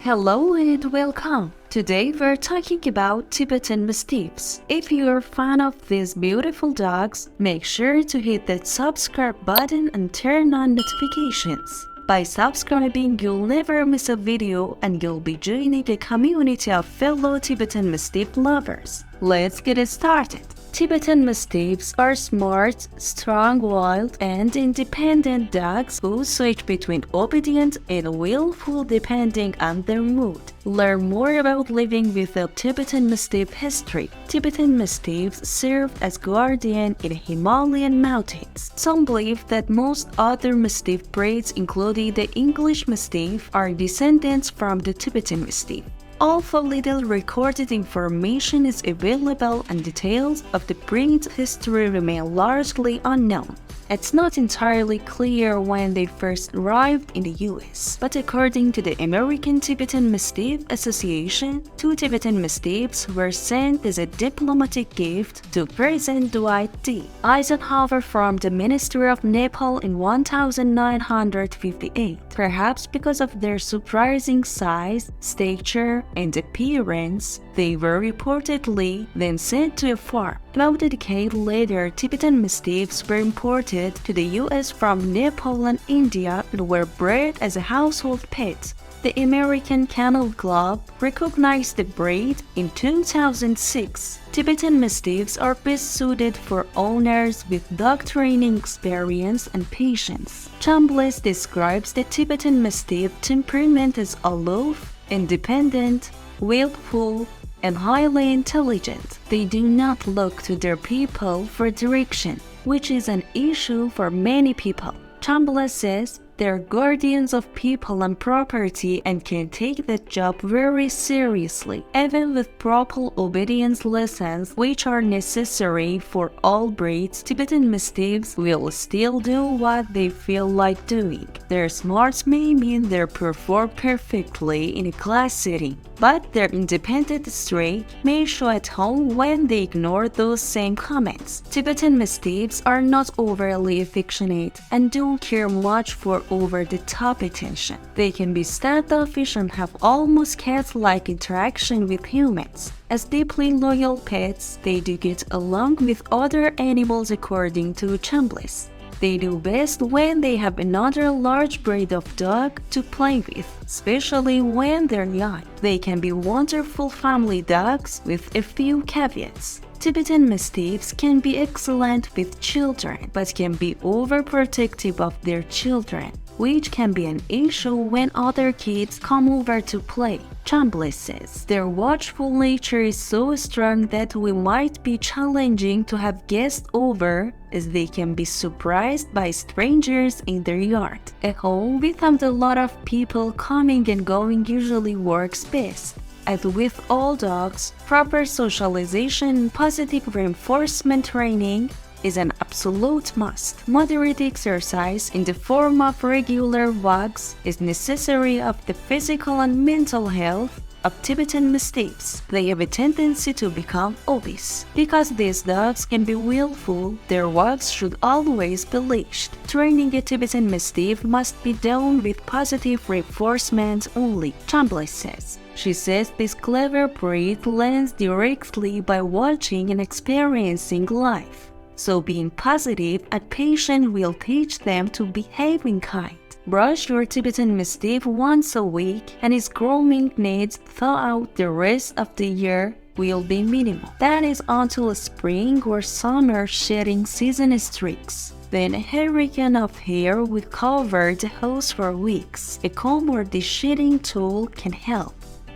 Hello and welcome. Today we're talking about Tibetan Mastiffs. If you're a fan of these beautiful dogs, make sure to hit that subscribe button and turn on notifications. By subscribing, you'll never miss a video and you'll be joining a community of fellow Tibetan Mastiff lovers. Let's get it started. Tibetan Mastiffs are smart, strong-willed, and independent dogs who switch between obedient and willful depending on their mood. Learn more about living with a Tibetan Mastiff history. Tibetan Mastiffs served as guardian in Himalayan mountains. Some believe that most other Mastiff breeds, including the English Mastiff, are descendants from the Tibetan Mastiff. Although little recorded information is available and details of the breed's history remain largely unknown, it's not entirely clear when they first arrived in the US. But according to the American Tibetan Mastiff Association, 2 Tibetan Mastiffs were sent as a diplomatic gift to President Dwight D. Eisenhower from the Ministry of Nepal in 1958. Perhaps because of their surprising size, stature, and appearance, they were reportedly then sent to a farm. About a decade later, Tibetan Mastiffs were imported to the US from Nepal and India and were bred as a household pet. The American Kennel Club recognized the breed in 2006. Tibetan Mastiffs are best suited for owners with dog training experience and patience. Chambliss describes the Tibetan Mastiff temperament as aloof, independent, willful, and highly intelligent. They do not look to their people for direction, which is an issue for many people. Chambliss says they're guardians of people and property and can take that job very seriously, even with proper obedience lessons which are necessary for all breeds. Tibetan Mastiffs will still do what they feel like doing. Their smarts may mean they perform perfectly in a class setting, but their independent streak may show at home when they ignore those same comments. Tibetan Mastiffs are not overly affectionate and don't care much for over-the-top attention. They can be standoffish and have almost cat-like interaction with humans. As deeply loyal pets, they do get along with other animals according to Chambliss. They do best when they have another large breed of dog to play with, especially when they're young. They can be wonderful family dogs with a few caveats. Tibetan Mastiffs can be excellent with children, but can be overprotective of their children, which can be an issue when other kids come over to play. Chambliss says their watchful nature is so strong that we might be challenging to have guests over, as they can be surprised by strangers in their yard. A home without a lot of people coming and going usually works best. As with all dogs, proper socialization and positive reinforcement training is an absolute must. Moderate exercise in the form of regular walks is necessary of the physical and mental health of Tibetan Mastiffs. They have a tendency to become obese. Because these dogs can be willful, their walks should always be leashed. Training a Tibetan Mastiff must be done with positive reinforcement only, Chambliss says. She says this clever breed learns directly by watching and experiencing life. So being positive and patient will teach them to behave in kind. Brush your Tibetan Mastiff once a week and his grooming needs throughout the rest of the year will be minimal. That is until spring or summer shedding season streaks. Then a hurricane of hair will cover the house for weeks. A comb or de-shedding tool can help.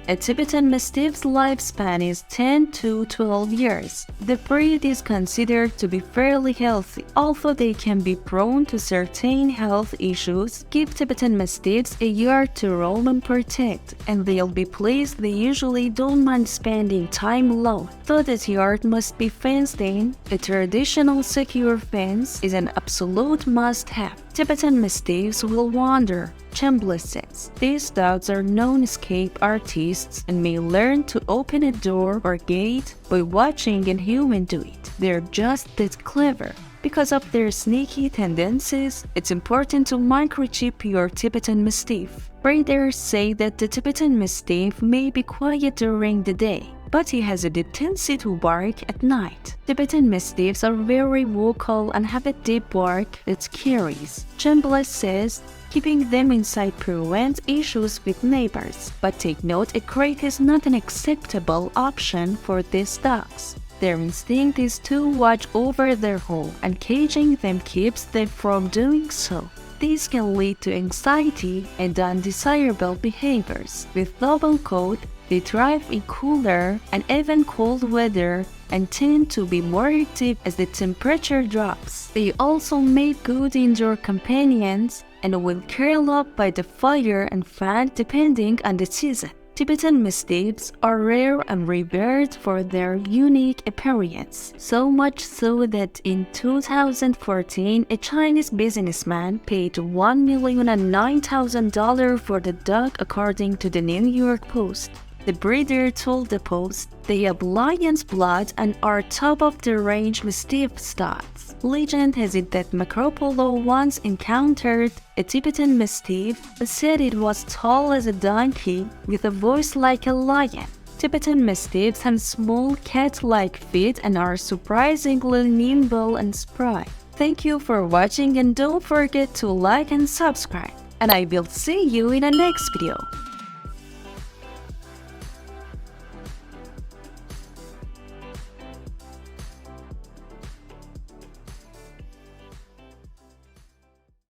A Tibetan Mastiff's lifespan is 10 to 12 years. The breed is considered to be fairly healthy, although they can be prone to certain health issues. Give Tibetan Mastiffs a yard to roam and protect, and they'll be pleased. They usually don't mind spending time alone. Though that yard must be fenced in, a traditional secure fence is an absolute must-have. Tibetan Mastiffs will wander, Chambliss says. These dogs are known escape artists and may learn to open a door or gate by watching a human do it. They're just that clever. Because of their sneaky tendencies, it's important to microchip your Tibetan Mastiff. Breeders say that the Tibetan Mastiff may be quiet during the day, but he has a tendency to bark at night. Tibetan Mastiffs are very vocal and have a deep bark that carries. Chambliss says, keeping them inside prevents issues with neighbors, but take note a crate is not an acceptable option for these dogs. Their instinct is to watch over their home, and caging them keeps them from doing so. These can lead to anxiety and undesirable behaviors. With double coat, they thrive in cooler and even cold weather and tend to be more active as the temperature drops. They also make good indoor companions and will curl up by the fire and fan depending on the season. Tibetan Mastiffs are rare and revered for their unique appearance, so much so that in 2014 a Chinese businessman paid $1,009,000 for the dog, according to the New York Post. The breeder told the Post, "They have lion's blood and are top-of-the-range Mastiff studs." Legend has it that Macropolo once encountered a Tibetan Mastiff but said it was tall as a donkey with a voice like a lion. Tibetan Mastiffs have small cat-like feet and are surprisingly nimble and spry. Thank you for watching, and don't forget to like and subscribe. And I will see you in the next video.